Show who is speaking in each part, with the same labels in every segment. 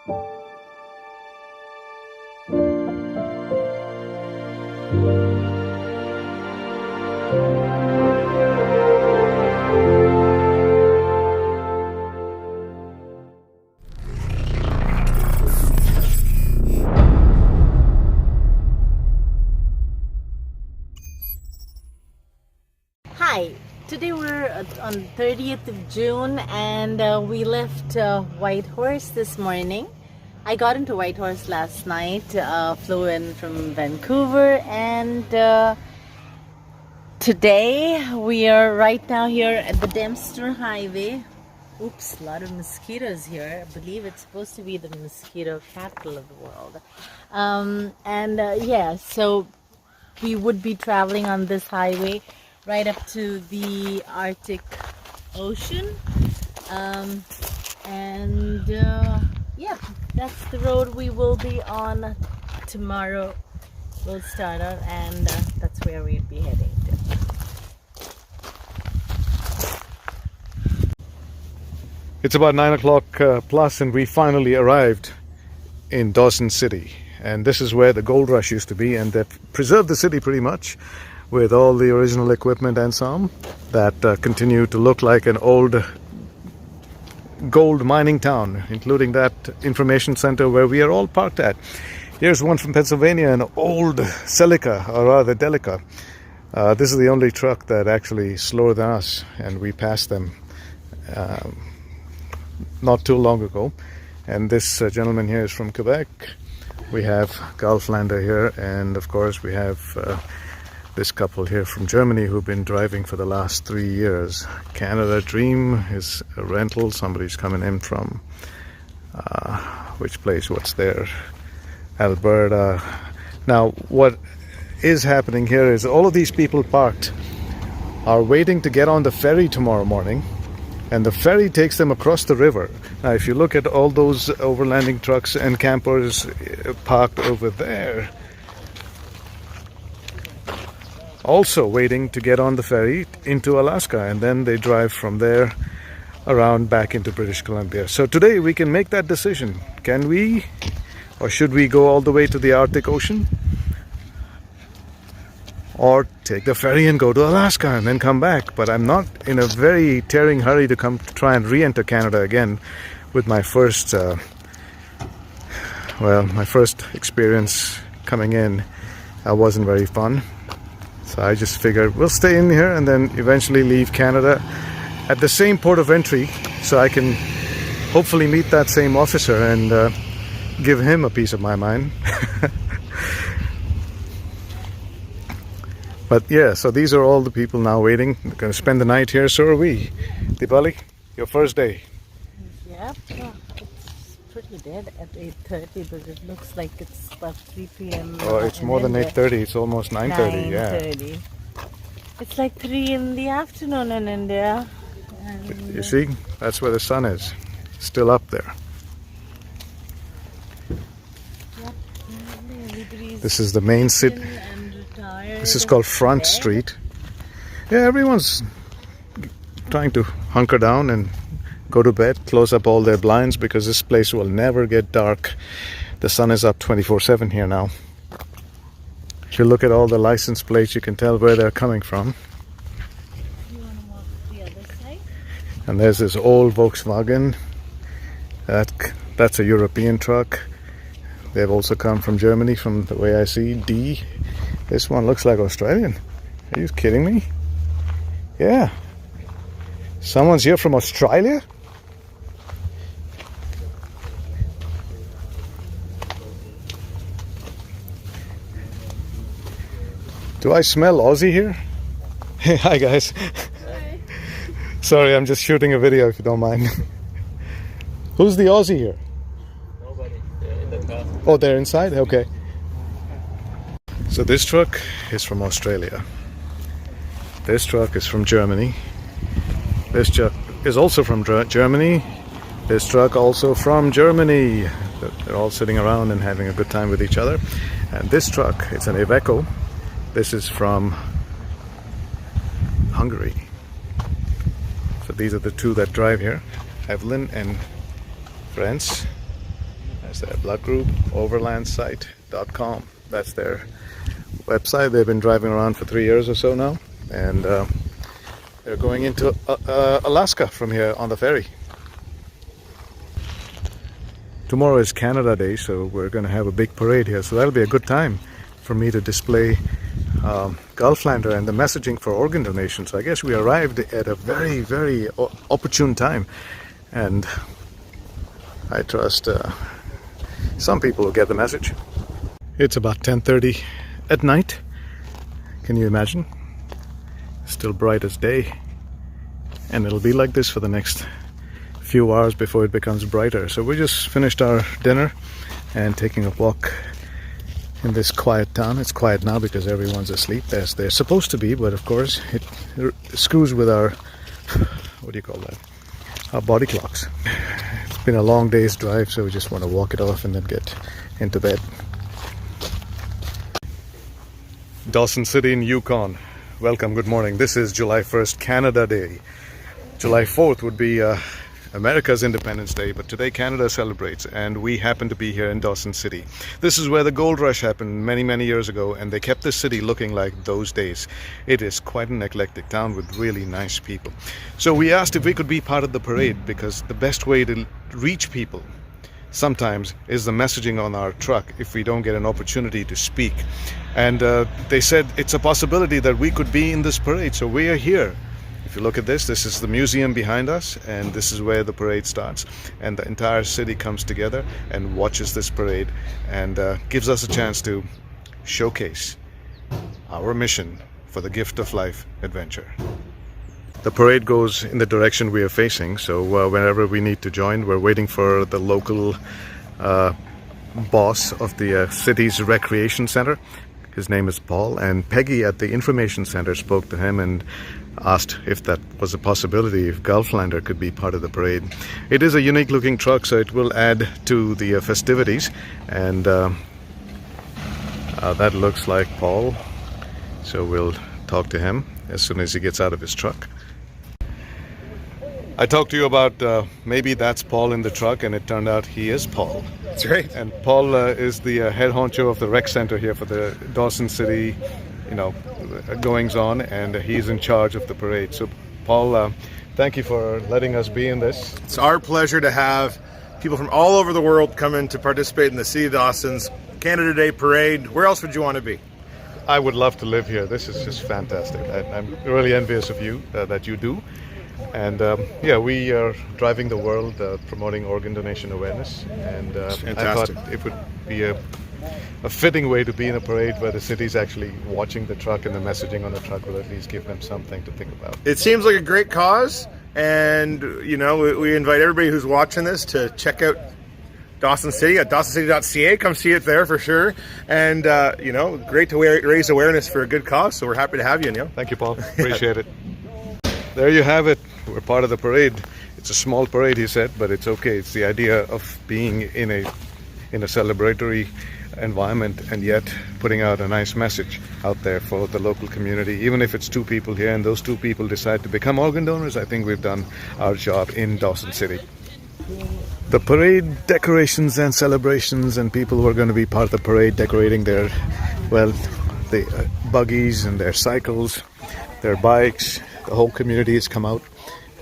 Speaker 1: Hi, today we're on 30th of June and we left Whitehorse this morning. I got into Whitehorse last night, flew in from Vancouver, and today we are right now here at the Dempster Highway. Oops, a lot of mosquitoes here. I believe it's supposed to be the mosquito capital of the world. Yeah, so we would be traveling on this highway right up to the Arctic Ocean, yeah, that's the road we will be on tomorrow. We'll start out, and that's where we'll be heading to.
Speaker 2: It's about 9 o'clock plus, and we finally arrived in Dawson City, and this is where the gold rush used to be, and they've preserved the city pretty much with all the original equipment and some that continue to look like an old gold mining town, including that information center where we are all parked at. Here's one from Pennsylvania, an old Celica, or rather Delica. This is the only truck that actually slower than us, and we passed them not too long ago. And this gentleman here is from Quebec. We have Gulflander here, and of course we have this couple here from Germany who've been driving for the last 3 years. Canada Dream is a rental. Somebody's coming in from which place? What's there? Alberta. Now, what is happening here is all of these people parked are waiting to get on the ferry tomorrow morning, and the ferry takes them across the river. Now, if you look at all those overlanding trucks and campers parked over there, also waiting to get on the ferry into Alaska, and then they drive from there around back into British Columbia. So today we can make that decision. Can we, or should we go all the way to the Arctic Ocean, or take the ferry and go to Alaska and then come back? But I'm not in a very tearing hurry to come try and re-enter Canada again with my first my first experience coming in. Wasn't very fun. So I just figured we'll stay in here and then eventually leave Canada at the same port of entry, so I can hopefully meet that same officer and give him a piece of my mind. But yeah, so these are all the people now waiting. They're going to spend the night here, so are we. Dipali, your first day.
Speaker 1: Yep, it's pretty dead at 8:30, but it looks like it's about 3 p.m.
Speaker 2: Oh, it's more than 8:30. It's almost 9:30. Yeah.
Speaker 1: 9:30. It's like 3 in the afternoon in India. And
Speaker 2: you see, that's where the sun is, still up there.
Speaker 1: Yep,
Speaker 2: this is the main city. This is called Front Street. Yeah, everyone's trying to hunker down and go to bed, close up all their blinds, because this place will never get dark. The sun is up 24/7 here now. If you look at all the license plates, you can tell where they're coming from.
Speaker 1: You want to walk the other side?
Speaker 2: And there's this old Volkswagen. That's a European truck. They've also come from Germany, from the way I see. D. This one looks like Australian. Are you kidding me? Yeah. Someone's here from Australia? Do I smell Aussie here? Hi guys.
Speaker 1: Hi.
Speaker 2: Sorry, I'm just shooting a video if you don't mind. Who's the Aussie here?
Speaker 3: Nobody. They're in the car.
Speaker 2: Oh, they're inside? Okay. So this truck is from Australia. This truck is from Germany. This truck is also from Germany. This truck also from Germany. They're all sitting around and having a good time with each other. And this truck, it's an Iveco. This is from Hungary. So these are the two that drive here, Evelyn and friends. That's their blood group, overlandsite.com. That's their website. They've been driving around for 3 years or so now, and they're going into Alaska from here on the ferry. Tomorrow is Canada Day, so we're going to have a big parade here, so that'll be a good time for me to display Gulflander and the messaging for organ donation. So I guess we arrived at a very, very opportune time, and I trust some people will get the message. It's about 10:30 at night. Can you imagine? Still bright as day, and it'll be like this for the next few hours before it becomes brighter. So we just finished our dinner and taking a walk in this quiet town. It's quiet now because everyone's asleep, as they're supposed to be, but of course it screws with our, what do you call that, our body clocks. It's been a long day's drive, so we just want to walk it off and then get into bed. Dawson City in Yukon. Welcome, good morning. This is July 1st, Canada Day. July 4th would be America's Independence Day, but today Canada celebrates, and we happen to be here in Dawson City. This is where the gold rush happened many, many years ago, and they kept this city looking like those days. It is quite an eclectic town with really nice people. So we asked if we could be part of the parade, because the best way to reach people sometimes is the messaging on our truck if we don't get an opportunity to speak. And they said it's a possibility that we could be in this parade, so we are here. If you look at this, this is the museum behind us, and this is where the parade starts, and the entire city comes together and watches this parade, and gives us a chance to showcase our mission for the Gift of Life adventure. The parade goes in the direction we are facing, so whenever we need to join, we're waiting for the local boss of the city's recreation center. His name is Paul, and Peggy at the information center spoke to him and asked if that was a possibility, if Gulflander could be part of the parade. It is a unique looking truck, so it will add to the festivities, and that looks like Paul, so we'll talk to him as soon as he gets out of his truck. I talked to you about maybe that's Paul in the truck, and it turned out he is Paul.
Speaker 4: That's right.
Speaker 2: And Paul is the head honcho of the rec center here for the Dawson City, goings on, and he's in charge of the parade. So Paul, thank you for letting us be in this.
Speaker 4: It's our pleasure to have people from all over the world come in to participate in the City of Dawson's Canada Day Parade. Where else would you want to be?
Speaker 2: I would love to live here. This is just fantastic. I'm really envious of you that you do. And we are driving the world promoting organ donation awareness, and I thought it would be a fitting way to be in a parade where the city's actually watching the truck, and the messaging on the truck will at least give them something to think about.
Speaker 4: It seems like a great cause, and we invite everybody who's watching this to check out Dawson City at dawsoncity.ca. Come see it there for sure, and great to raise awareness for a good cause. So we're happy to have you, Neil.
Speaker 2: Thank you, Paul. Appreciate it. There you have it. We're part of the parade. It's a small parade, he said, but it's okay. It's the idea of being in a celebratory environment, and yet putting out a nice message out there for the local community. Even if it's 2 people here and those 2 people decide to become organ donors, I think we've done our job in Dawson City. The parade decorations and celebrations, and people who are going to be part of the parade decorating their, the buggies and their cycles, their bikes. The whole community has come out,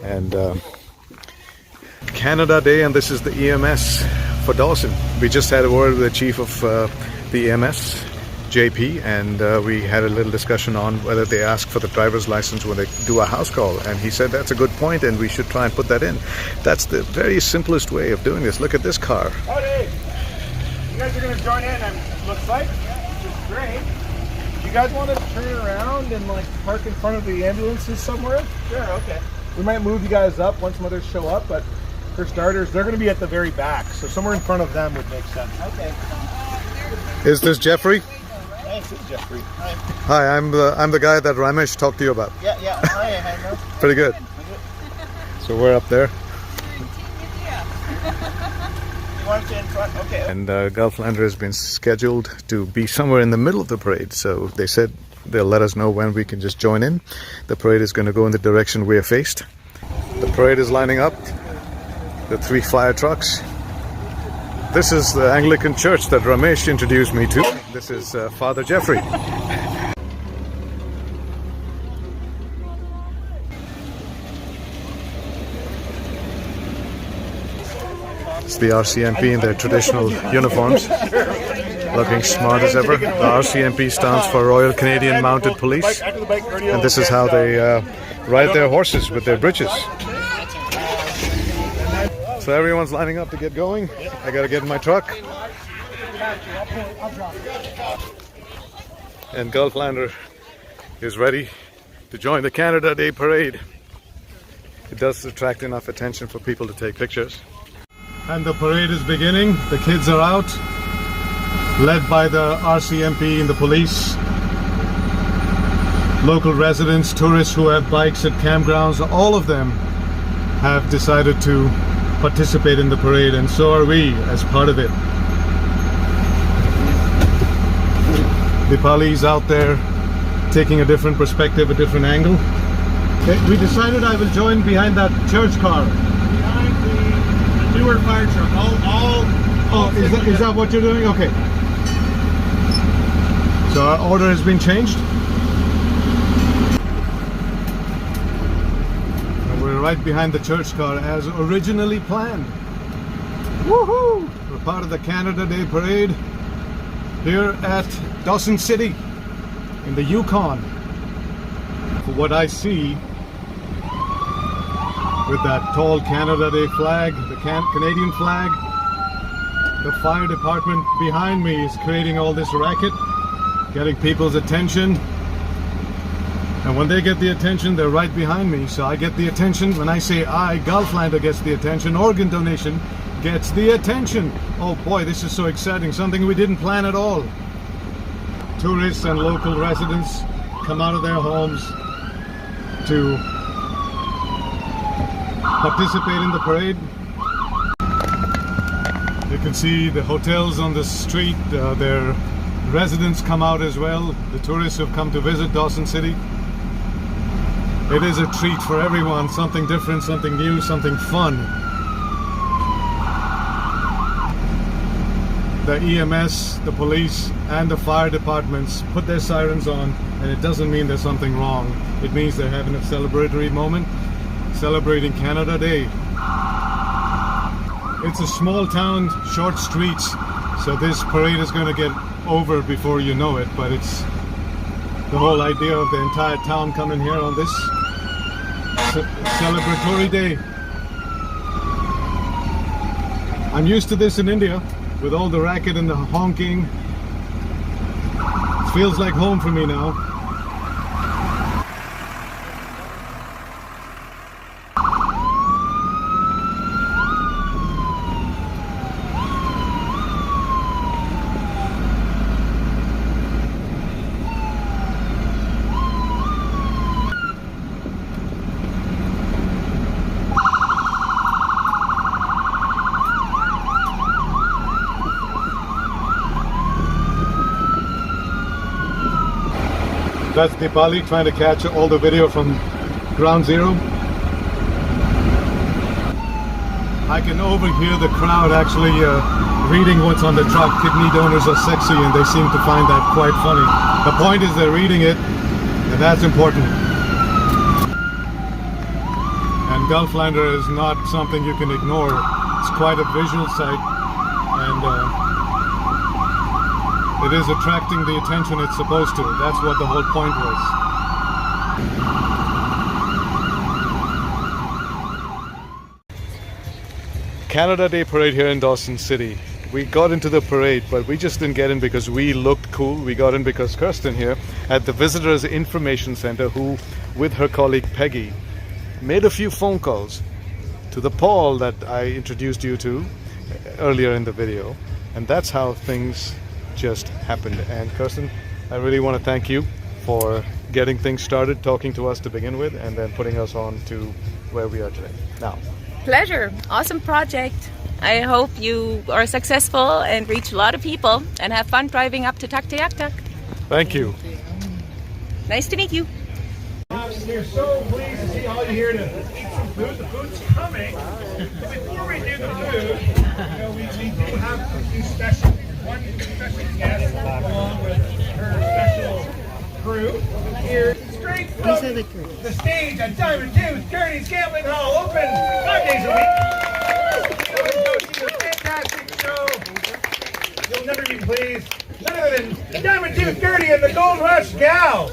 Speaker 2: and Canada Day, and this is the EMS for Dawson. We just had a word with the chief of the EMS, JP, and we had a little discussion on whether they ask for the driver's license when they do a house call, and he said that's a good point and we should try and put that in. That's the very simplest way of doing this. Look at this car.
Speaker 4: Howdy! You guys are going to join in, it looks like, which is great. You guys want to turn around and park in front of the ambulances somewhere? Sure, okay. We might move you guys up once some others show up, but for starters, they're going to be at the very back, so somewhere in front of them would make sense. Okay.
Speaker 2: Is this Jeffrey?
Speaker 4: Thanks, it's Jeffrey. Hi.
Speaker 2: Hi, I'm the guy that Ramesh talked to you about.
Speaker 4: Yeah. Hi,
Speaker 2: Pretty good. So we're up there.
Speaker 4: Okay.
Speaker 2: And Gulflander has been scheduled to be somewhere in the middle of the parade, so they said they'll let us know when we can just join in. The parade is going to go in the direction we are faced. The parade is lining up. The 3 fire trucks. This is the Anglican church that Ramesh introduced me to. This is Father Jeffrey. It's the RCMP in their traditional uniforms, looking smart as ever. The RCMP stands for Royal Canadian Mounted Police, and this is how they ride their horses with their breeches. So everyone's lining up to get going. I gotta get in my truck. And Gulflander is ready to join the Canada Day Parade. It does attract enough attention for people to take pictures. And the parade is beginning. The kids are out, led by the RCMP and the police. Local residents, tourists who have bikes at campgrounds, all of them have decided to participate in the parade, and so are we as part of it. Dipali's out there taking a different perspective, a different angle. Okay, we decided I will join behind that church car.
Speaker 4: Behind the newer fire truck.
Speaker 2: Is that what you're doing? Okay. So our order has been changed. And we're right behind the church car as originally planned. Woohoo! We're part of the Canada Day Parade here at Dawson City in the Yukon. For what I see, with that tall Canada Day flag, the Canadian flag, the fire department behind me is creating all this racket, getting people's attention. And when they get the attention, they're right behind me. So I get the attention. When I say Gulflander gets the attention, organ donation gets the attention. Oh boy, this is so exciting. Something we didn't plan at all. Tourists and local residents come out of their homes to participate in the parade. You can see the hotels on the street, their residents come out as well, the tourists who have come to visit Dawson City. It is a treat for everyone, something different, something new, something fun. The EMS, the police, and the fire departments put their sirens on, and it doesn't mean there's something wrong. It means they're having a celebratory moment, celebrating Canada Day. It's a small town, short streets, so this parade is going to get over before you know it, but it's the whole idea of the entire town coming here on this celebratory day. I'm used to this in India, with all the racket and the honking. It feels like home for me now. That's Dipali trying to catch all the video from ground zero. I can overhear the crowd actually reading what's on the truck. Kidney donors are sexy, and they seem to find that quite funny. The point is they're reading it, and that's important. And Gulflander is not something you can ignore. It's quite a visual sight, and it is attracting the attention it's supposed to. That's what the whole point was. Canada Day Parade here in Dawson City. We got into the parade, but we just didn't get in because we looked cool. We got in because Kirsten here at the Visitors Information Center, who, with her colleague Peggy, made a few phone calls to the Paul that I introduced you to earlier in the video. And that's how things just happened. And Kirsten, I really want to thank you for getting things started, talking to us to begin with, and then putting us on to where we are today. Now,
Speaker 5: pleasure. Awesome project. I hope you are successful and reach a lot of people and have fun driving up to Tuktoyaktuk.
Speaker 2: thank you.
Speaker 5: Nice to meet you.
Speaker 4: We're so pleased to see all you here to eat some food. The food's coming. But before we do the food, we do have a few special, one special guest along with her special crew here straight from the stage at Diamond Juice Journey's Gambling Hall, open 5 days a week. Go see a fantastic show. You'll never be pleased. None other than Diamond Juice Journey and the Gold Rush Gals.